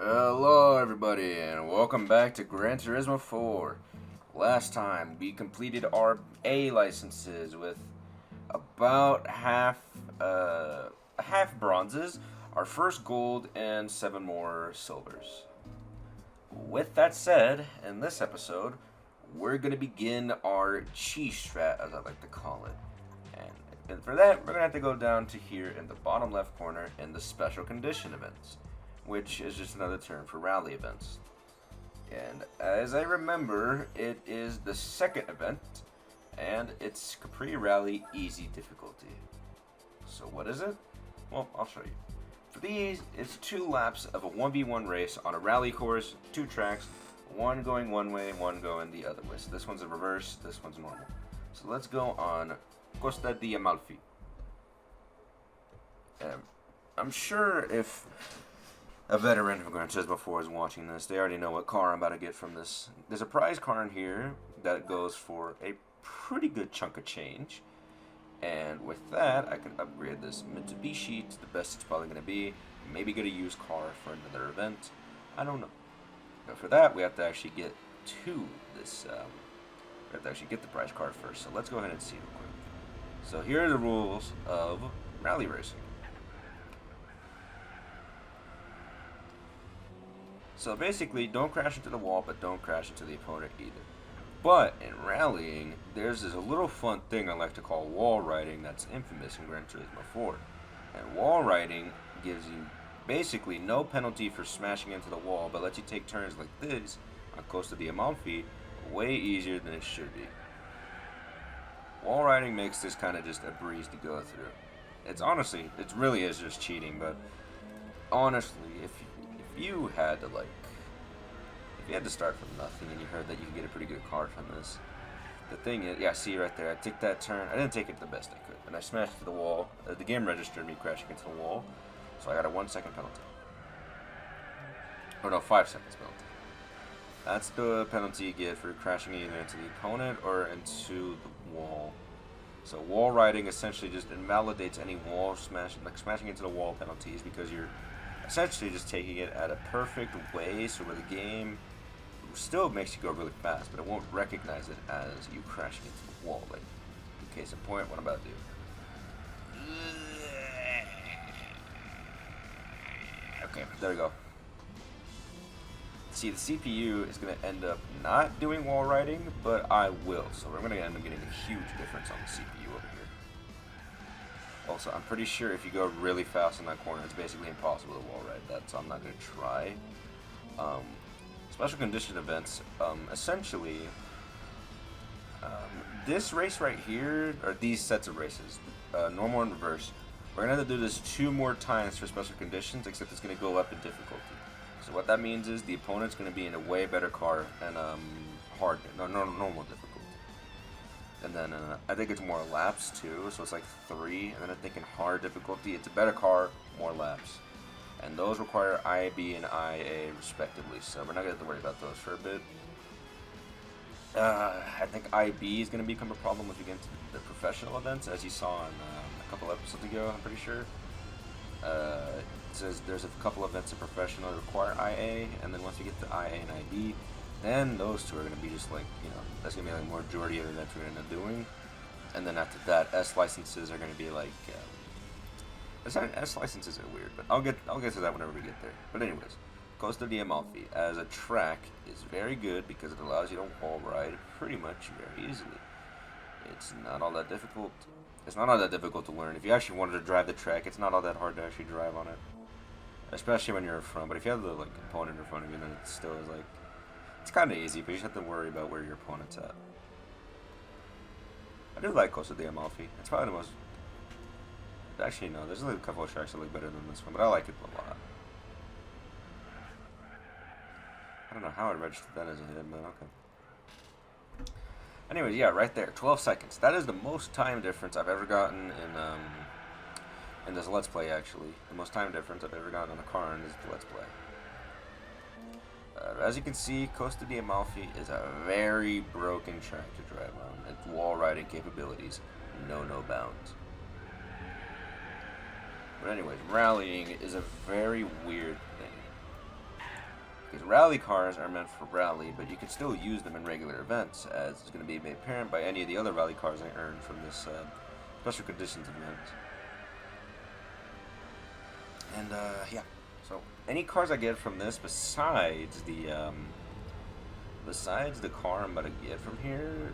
Hello, everybody, and welcome back to Gran Turismo 4. Last time, we completed our A licenses with about half bronzes, our first gold, and 7 more silvers. With that said, in this episode, we're going to begin our cheese strat, as I like to call it. And for that, we're going to have to go down to here in the bottom left corner in the special condition events, which is just another term for rally events. And as I remember, it is the second event, and it's Capri Rally Easy difficulty. So what is it? Well, I'll show you. For these, it's 2 laps of a 1v1 race on a rally course, 2 tracks, one going one way, one going the other way. So this one's a reverse, this one's normal. So let's go on Costa di Amalfi. I'm sure if a veteran of Gran Turismo 4 is watching this, they already know what car I'm about to get from this. There's a prize car in here that goes for a pretty good chunk of change. And with that, I can upgrade this Mitsubishi to the best it's probably going to be. Maybe get a used car for another event. I don't know. But for that, we have to actually get to this. We have to actually get the prize car first. So let's go ahead and see real quick. So here are the rules of rally racing. So basically, don't crash into the wall, but don't crash into the opponent either. But in rallying, there's this little fun thing I like to call wall riding that's infamous in Gran Turismo 4. And wall riding gives you basically no penalty for smashing into the wall, but lets you take turns like this on Costa di Amalfi way easier than it should be. Wall riding makes this kind of just a breeze to go through. It's honestly, it really is just cheating, but honestly, if you had to if you had to start from nothing and you heard that you could get a pretty good car from this, the thing is, yeah, see right there, I took that turn, I didn't take it the best I could, and I smashed to the wall. The game registered me crashing into the wall, so I got a 1 second penalty. Oh no, 5 seconds penalty. That's the penalty you get for crashing either into the opponent or into the wall. So wall riding essentially just invalidates any wall smashing into the wall penalties, because you're essentially just taking it at a perfect way, so where the game still makes you go really fast, but it won't recognize it as you crashing into the wall. Like, in case in point, what I'm about to do. Okay, there we go. See, the CPU is going to end up not doing wall riding, but I will. So we're going to end up getting a huge difference on the CPU over here. Also, I'm pretty sure if you go really fast in that corner, it's basically impossible to wall ride that, so I'm not going to try. Special condition events, essentially, this race right here, or these sets of races, normal and reverse, we're going to have to do this 2 more times for special conditions, except it's going to go up in difficulty. So what that means is the opponent's going to be in a way better car and normal difficulty. And then I think it's more laps too, so it's like 3. And then I think in hard difficulty, it's a better car, more laps. And those require IB and IA respectively, so we're not going to have to worry about those for a bit. I think IB is going to become a problem if you get into the professional events, as you saw in a couple episodes ago, I'm pretty sure. It says there's a couple events in professional that require IA, and then once you get to IA and IB, then those 2 are going to be just like, that's going to be like more majority of the events we're going to end up doing. And then after that, S licenses are going to be like, S licenses are weird, but I'll get to that whenever we get there. But anyways, Costa di Amalfi as a track is very good because it allows you to wall ride pretty much very easily. It's not all that difficult. It's not all that difficult to learn. If you actually wanted to drive the track, it's not all that hard to actually drive on it, especially when you're in front. But if you have the opponent in front of you, then it still is it's kind of easy, but you just have to worry about where your opponent's at. I do like Costa di Amalfi. It's probably the most. Actually, no, there's a couple of tracks that look better than this one, but I like it a lot. I don't know how I registered that as a hit, but okay. Anyways, yeah, right there, 12 seconds. That is the most time difference I've ever gotten in this Let's Play, actually. The most time difference I've ever gotten on a car in this Let's Play. As you can see, Costa di Amalfi is a very broken track to drive on. Its wall riding capabilities, no bounds. But anyways, rallying is a very weird thing. Because rally cars are meant for rally, but you can still use them in regular events, as is going to be made apparent by any of the other rally cars I earned from this special conditions event. And yeah, so any cars I get from this besides the car I'm about to get from here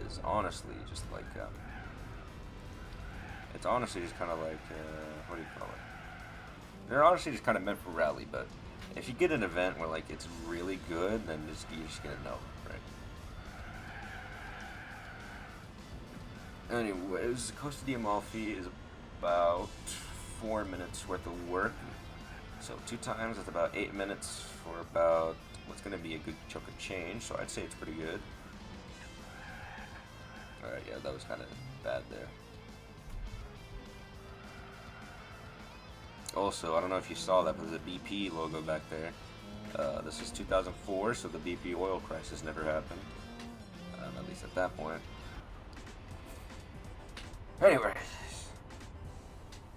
is honestly just like it's honestly just kind of like what do you call it? They're honestly just kind of meant for rally, but if you get an event where like it's really good, then you're just gonna know, right? Anyways, Costa di Amalfi is about 4 minutes worth of work. So 2 times that's about 8 minutes for about what's gonna be a good chunk of change. So I'd say it's pretty good. Alright, yeah, that was kind of bad there. Also, I don't know if you saw that, but there's a BP logo back there. This is 2004, so the BP oil crisis never happened. At least at that point. Anyway,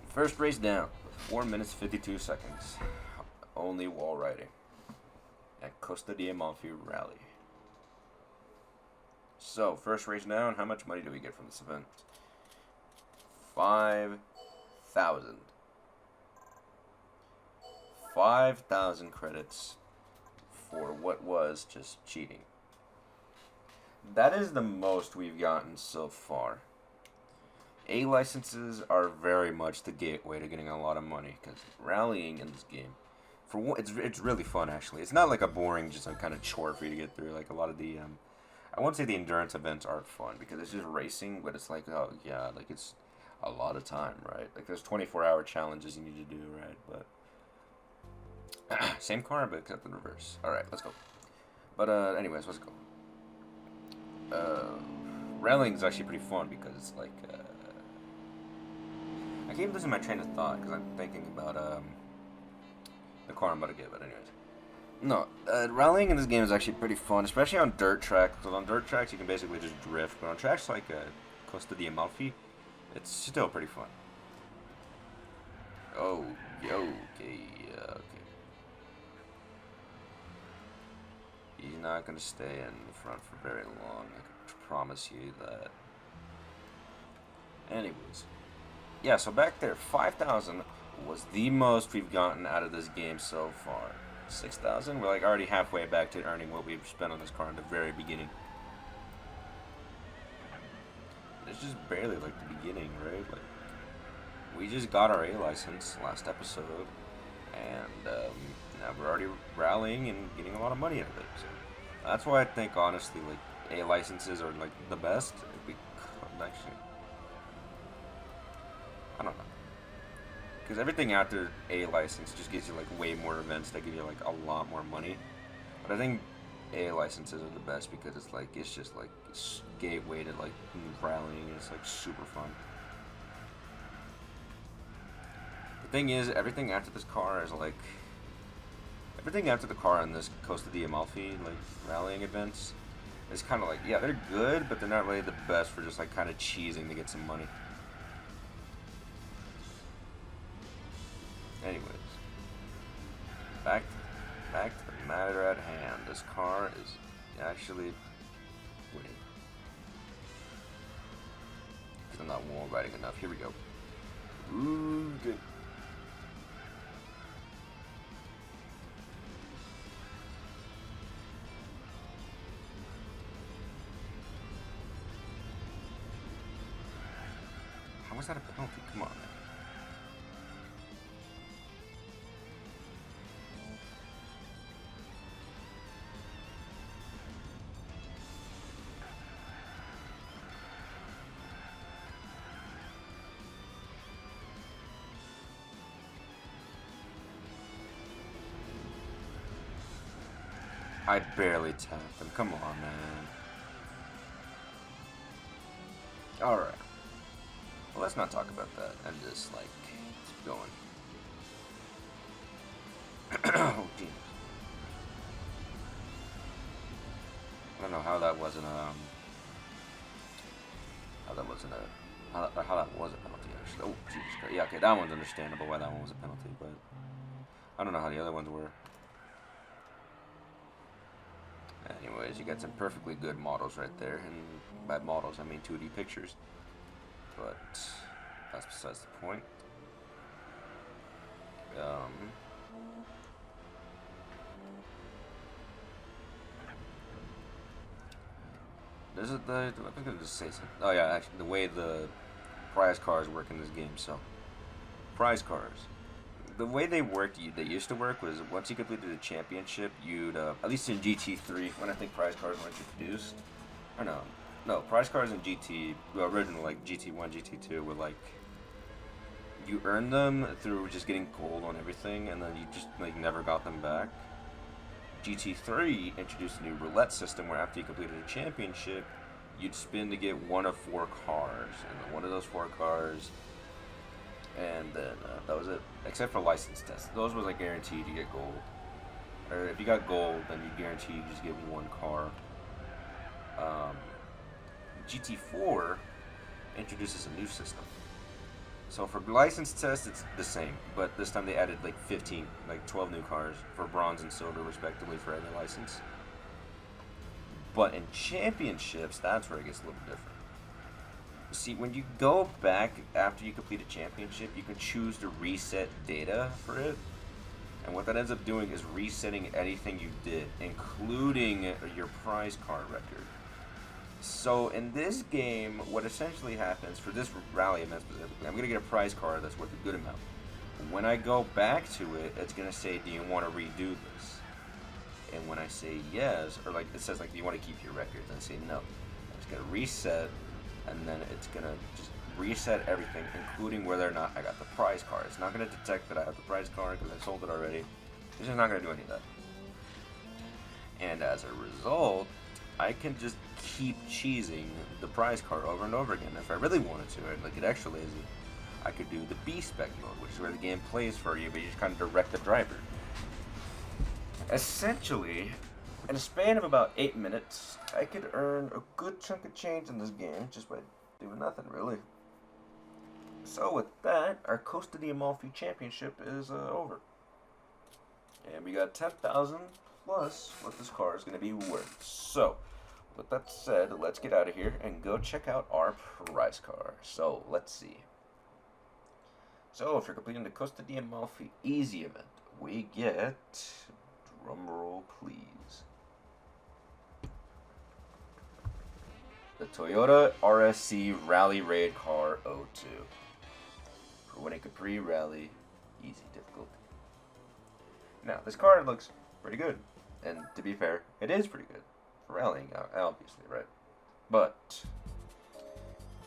first race down, 4 minutes 52 seconds. Only wall riding at Costa di Amalfi Rally. So, first race down, how much money do we get from this event? 5,000. 5,000 credits for what was just cheating. That is the most we've gotten so far. A licenses are very much the gateway to getting a lot of money, because rallying in this game, for one, it's really fun actually. It's not like a boring, just like kind of chore for you to get through. Like a lot of the, I won't say the endurance events aren't fun because it's just racing, but it's like, oh yeah, like it's a lot of time, right? Like there's 24-hour challenges you need to do, right? But same car, but except in reverse. All right, let's go. But anyways, let's go. Rallying is actually pretty fun because it's like. I keep losing my train of thought because I'm thinking about the car I'm about to get, but anyways. No, rallying in this game is actually pretty fun, especially on dirt tracks. Because on dirt tracks you can basically just drift, but on tracks like Costa di Amalfi, it's still pretty fun. Oh, okay. He's not gonna stay in the front for very long, I can promise you that. Anyways. Yeah, so back there, 5,000 was the most we've gotten out of this game so far. 6,000? We're like already halfway back to earning what we've spent on this car in the very beginning. It's just barely like the beginning, right? Like, we just got our A license last episode, and now we're already rallying and getting a lot of money out of it. So that's why I think honestly, like A licenses are like the best. Actually, I don't know. Because everything after A license just gives you like way more events that give you like a lot more money. But I think A licenses are the best because it's like, it's just like it's gateway to like rallying and it's like super fun. The thing is, everything after this car is like, everything after the car on this Costa di Amalfi like rallying events is kind of like, yeah, they're good, but they're not really the best for just like kind of cheesing to get some money. Anyways, back to the matter at hand. This car is actually winning. Because I'm not wall riding enough. Here we go. Ooh, good. How was that a penalty? Come on, man. I barely tapped him. Come on, man. Alright. Well, let's not talk about that and just, like, keep going. Oh, jeez. I don't know how that wasn't how that was a penalty, actually. Oh, Jesus Christ. Yeah, okay, that one's understandable why that one was a penalty, but I don't know how the other ones were. anyways, you got some perfectly good models right there, and by models I mean 2D pictures. But that's besides the point. This is the. I'm gonna just say something. Oh yeah, actually, the way the prize cars work in this game. So, prize cars. The way they used to work was once you completed a championship, you'd at least in GT3 when I think prize cars were introduced, or no, prize cars in original like GT1, GT2 were like you earned them through just getting gold on everything, and then you just like never got them back. GT3 introduced a new roulette system where after you completed a championship, you'd spin to get one of 4 cars, and one of those 4 cars. And then that was it, except for license tests. Those was like guaranteed to get gold. Or if you got gold, then you guarantee you just get 1 car. GT4 introduces a new system. So for license tests, it's the same, but this time they added like 12 new cars for bronze and silver respectively for every license. But in championships, that's where it gets a little different. See, when you go back after you complete a championship, you can choose to reset data for it. And what that ends up doing is resetting anything you did, including your prize car record. So in this game, what essentially happens, for this rally event specifically, I'm going to get a prize car that's worth a good amount. When I go back to it, it's going to say, do you want to redo this? And when I say yes, or like it says like, do you want to keep your records? And I say no. It's going to reset. And then it's going to just reset everything, including whether or not I got the prize car. It's not going to detect that I have the prize car because I sold it already. It's just not going to do any of that. And as a result, I can just keep cheesing the prize car over and over again. If I really wanted to, I'd like it extra lazy, I could do the B-spec mode, which is where the game plays for you, but you just kind of direct the driver. Essentially, in a span of about 8 minutes, I could earn a good chunk of change in this game just by doing nothing, really. So with that, our Costa di Amalfi Championship is over. And we got 10,000 plus what this car is going to be worth. So, with that said, let's get out of here and go check out our prize car. So, let's see. So, if you're completing the Costa di Amalfi Easy event, we get... drumroll, please. The Toyota RSC Rally Raid Car 02. For winning Capri Rally, easy difficulty. Now, this car looks pretty good. And to be fair, it is pretty good. For rallying, obviously, right? But,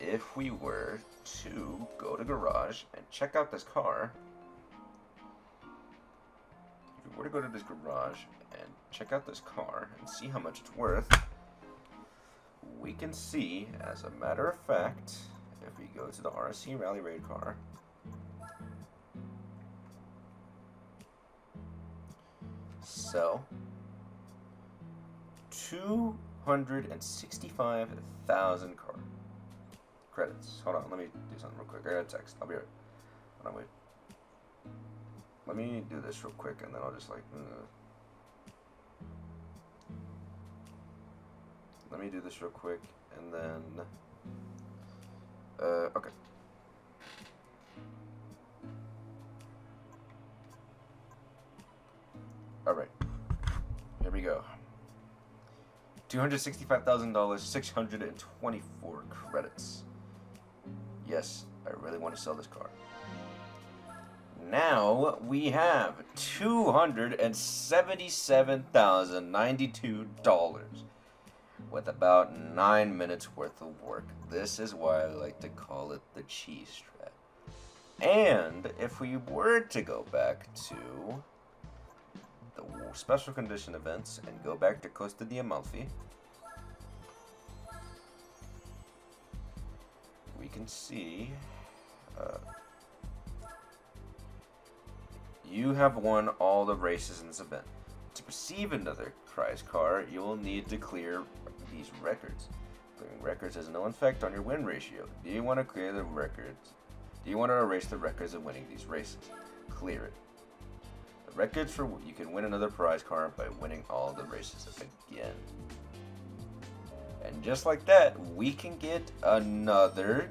if we were to go to Garage and check out this car... If we were to go to this garage and check out this car and see how much it's worth, we can see, as a matter of fact, if we go to the RSC Rally Raid car, so 265,000 credits. Hold on, let me do something real quick. I got a text. I'll be right. Hold on, wait. Let me do this real quick, and then I'll just like. Let me do this real quick, and then. Okay. All right. Here we go. $265,000, 624 credits. Yes, I really want to sell this car. Now we have $277,092 with about 9 minutes worth of work. This is why I like to call it the cheese strat. And if we were to go back to the special condition events and go back to Costa di Amalfi, we can see you have won all the races in this event. To receive another prize car, you will need to clear these records. Clearing records has no effect on your win ratio. Do you want to clear the records? Do you want to erase the records of winning these races? Clear it. The records for you can win another prize car by winning all the races again. And just like that, we can get another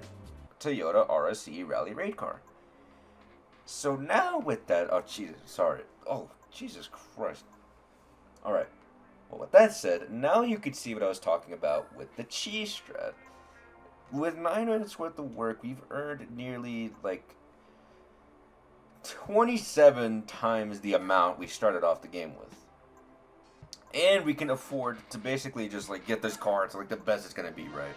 Toyota RSE Rally Raid car. So now with that, oh Jesus, sorry. Oh, Jesus Christ. Alright. Well, with that said, now you can see what I was talking about with the cheese strat. With 9 minutes worth of work, we've earned nearly, like, 27 times the amount we started off the game with. And we can afford to basically just, like, get this car to, like, the best it's gonna be, right?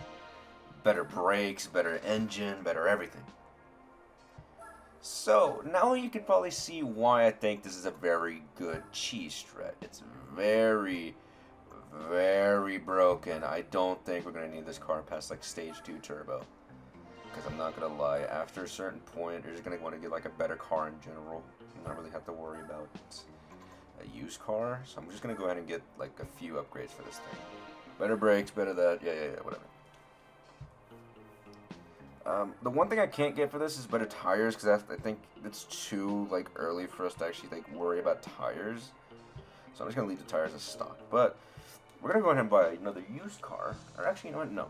Better brakes, better engine, better everything. So, now you can probably see why I think this is a very good cheese strat. It's very, very broken. I don't think we're going to need this car past, like, stage 2 turbo. Because I'm not going to lie, after a certain point, you're just going to want to get, like, a better car in general. You don't really have to worry about a used car. So I'm just going to go ahead and get, like, a few upgrades for this thing. Better brakes, better that, yeah, whatever. The one thing I can't get for this is better tires, because I think it's too, like, early for us to actually, like, worry about tires. So I'm just going to leave the tires as stock. But we're going to go ahead and buy another used car. Or actually, you know what? No.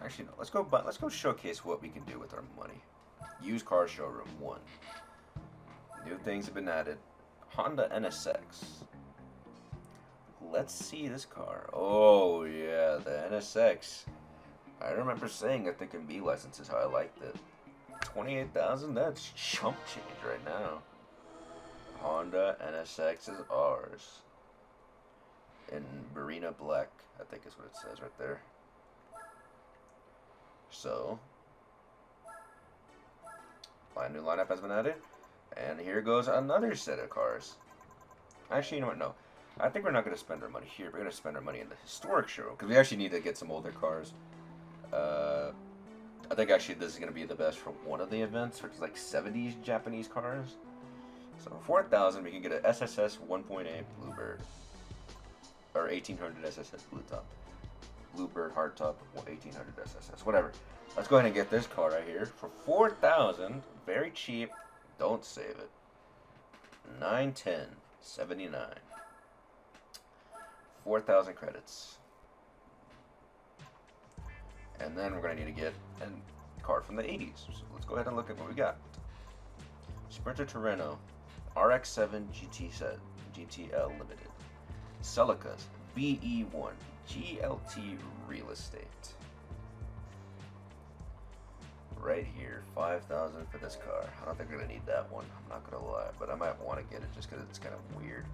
Actually, no. Let's go showcase what we can do with our money. Used car showroom 1. New things have been added. Honda NSX. Let's see this car. Oh, yeah, the NSX. I remember saying I think in B license is how I liked it. 28,000, that's chump change right now. Honda NSX is ours. In Marina Black, I think is what it says right there. So, my new lineup has been added. And here goes another set of cars. Actually, you know what? No. I think we're not going to spend our money here. We're going to spend our money in the historic showroom. Because we actually need to get some older cars. I think actually this is going to be the best for one of the events, which is like 70s Japanese cars. So for 4,000 we can get an SSS 1.8 Bluebird. Or 1800 SSS Blue Top. Bluebird Hardtop 1800 SSS. Whatever. Let's go ahead and get this car right here for 4,000. Very cheap. Don't save it. 910.79. 4,000 credits. And then we're going to need to get a car from the 80s. So let's go ahead and look at what we got. Sprinter Torino, RX-7 GTL Limited. Celicas, BE1, GLT Real Estate. Right here, 5,000 for this car. I don't think we're going to need that one. I'm not going to lie, but I might want to get it just because it's kind of weird.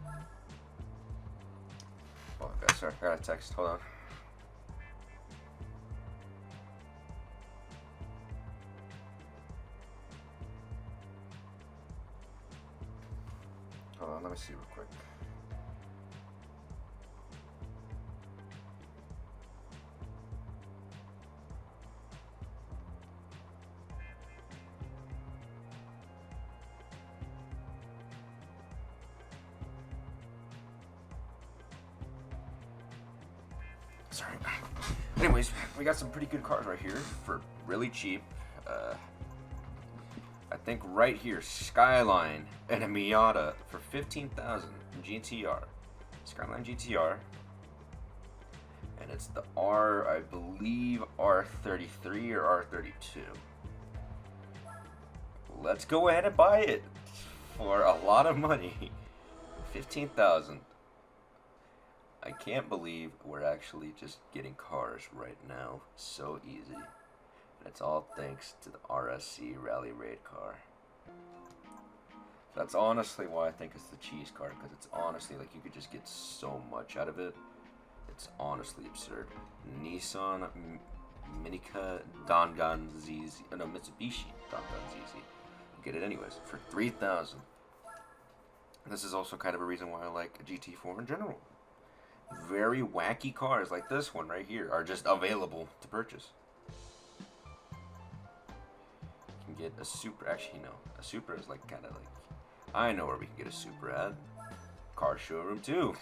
Oh, okay, sorry, I got a text. Hold on. Hold on, let me see real quick. Sorry. Anyways, we got some pretty good cars right here for really cheap. I think right here, Skyline and a Miata for 15,000 GTR. Skyline GTR. And it's the I believe R33 or R32. Let's go ahead and buy it for a lot of money. 15,000. I can't believe we're actually just getting cars right now. So easy. And it's all thanks to the RSC Rally Raid car. That's honestly why I think it's the cheese car, because it's honestly like you could just get so much out of it. It's honestly absurd. Nissan Minica Dangan ZZ, no, Mitsubishi Dangan ZZ. You get it anyways for 3,000. This is also kind of a reason why I like a GT4 in general. Very wacky cars like this one right here are just available to purchase. You can get a Supra. Actually, no. A Supra is like kind of like... I know where we can get a Supra at. Car showroom too.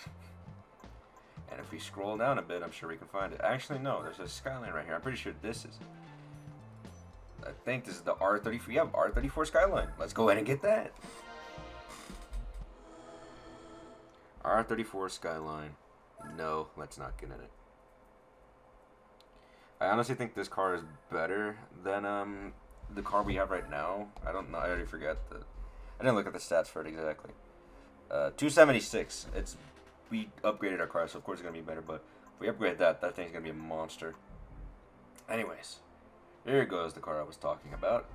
And if we scroll down a bit, I'm sure we can find it. Actually, no. There's a Skyline right here. I'm pretty sure this is... I think this is the R34. Yeah, R34 Skyline. Let's go ahead and get that. R34 Skyline. No, let's not get in it. I honestly think this car is better than the car we have right now. I don't know. I already forgot the. I didn't look at the stats for it exactly. 276. We upgraded our car, so of course it's gonna be better. But if we upgrade that, that thing's gonna be a monster. Anyways, here goes the car I was talking about.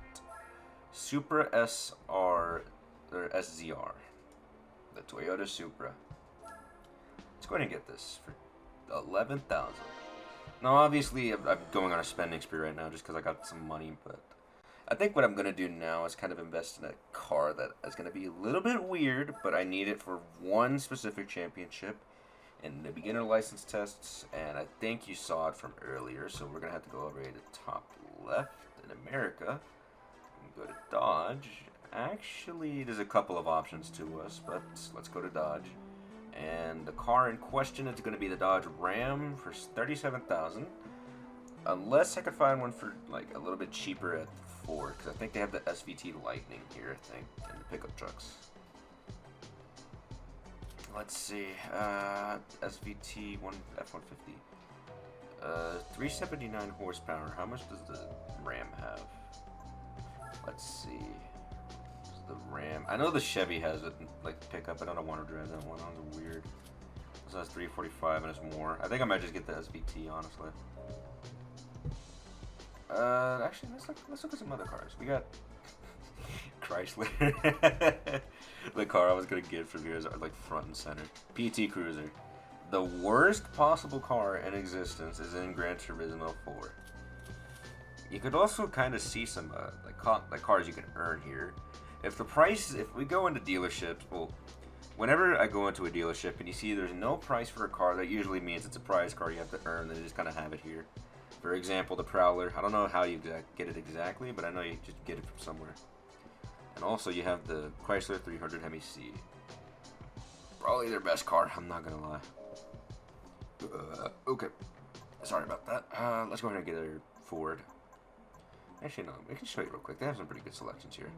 Supra SR or SZR, the Toyota Supra. Let's go ahead and get this for 11,000. Now, obviously, I'm going on a spending spree right now just because I got some money, but I think what I'm going to do now is kind of invest in a car that is going to be a little bit weird, but I need it for one specific championship in the beginner license tests, and I think you saw it from earlier, so we're going to have to go over here to top left in America and go to Dodge. Actually, there's a couple of options to us, but let's go to Dodge. And the car in question is going to be the Dodge Ram for 37,000. Unless I could find one for like a little bit cheaper at Ford, because I think they have the SVT Lightning here, I think, in the pickup trucks. Let's see, SVT F-150. 379 horsepower. How much does the Ram have? Let's see. The Ram. I know the Chevy has it, like pickup. I don't want to drive that one. That one's weird. This has 345 and it's more. I think I might just get the SVT, honestly. Actually, let's look at some other cars. We got Chrysler. The car I was gonna get from here is like front and center. PT Cruiser. The worst possible car in existence is in Gran Turismo 4. You could also kind of see some like cars you can earn here. If we go into dealerships, well, whenever I go into a dealership and you see there's no price for a car, that usually means it's a prize car you have to earn. They just kind of have it here. For example, the Prowler. I don't know how you get it exactly, but I know you just get it from somewhere. And also you have the Chrysler 300 MEC. Probably their best car, I'm not gonna lie. Okay, sorry about that. Let's go ahead and get a Ford. Actually, no, we can show you real quick. They have some pretty good selections here.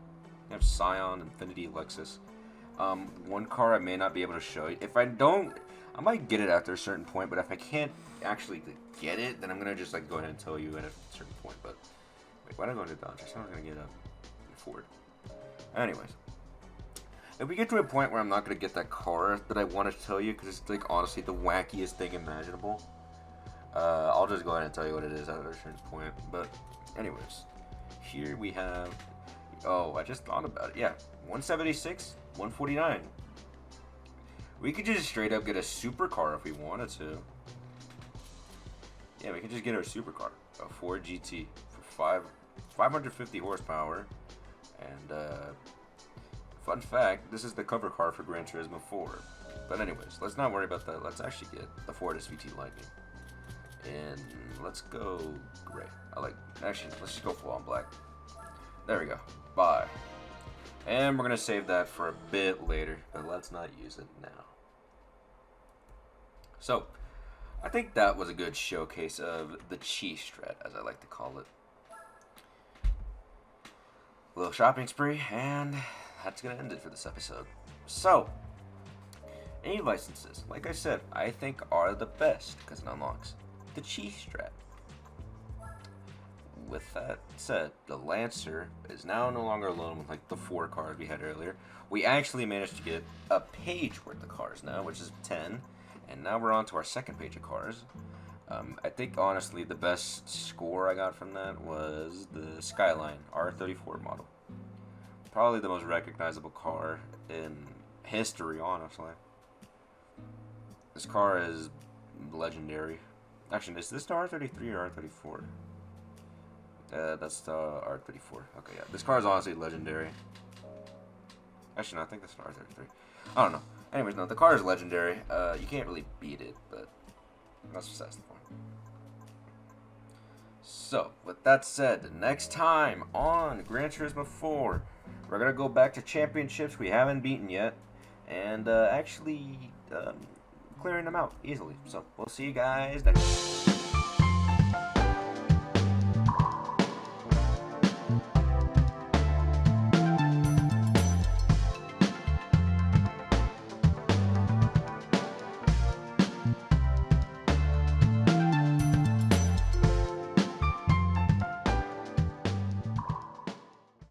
They have Scion, Infiniti, Lexus. One car I may not be able to show you. If I don't, I might get it after a certain point, but if I can't actually get it, then I'm going to just like go ahead and tell you at a certain point. But wait, why did I go into Dodge? I said I was going to get a Ford. Anyways, if we get to a point where I'm not going to get that car that I want to tell you, because it's like honestly the wackiest thing imaginable, I'll just go ahead and tell you what it is at a certain point. But anyways, here we have, oh, I just thought about it. Yeah, 176, 149. We could just straight up get a supercar if we wanted to. Yeah, we could just get our supercar, a Ford GT for 550 horsepower. And fun fact, this is the cover car for Gran Turismo 4. But anyways, let's not worry about that. Let's actually get the Ford SVT Lightning. And let's go gray. Actually, let's just go full on black. There we go. Bye. And we're going to save that for a bit later, but let's not use it now. So, I think that was a good showcase of the cheese strat, as I like to call it. A little shopping spree, and that's going to end it for this episode. So, any licenses, like I said, I think are the best because it unlocks the cheese strat. With that said, the Lancer is now no longer alone with like the 4 cars we had earlier. We actually managed to get a page worth of cars now, which is 10, and now we're on to our second page of cars. I think honestly the best score I got from that was the Skyline R34 model. Probably the most recognizable car in history, honestly. This car is legendary. Actually, is this the R33 or R34? That's the R34. Okay, yeah. This car is honestly legendary. Actually, no, I think that's the R33. I don't know. Anyways, no, the car is legendary. You can't really beat it, but that's besides the point. So, with that said, next time on Gran Turismo 4, we're going to go back to championships we haven't beaten yet, and actually clearing them out easily. So, we'll see you guys next time.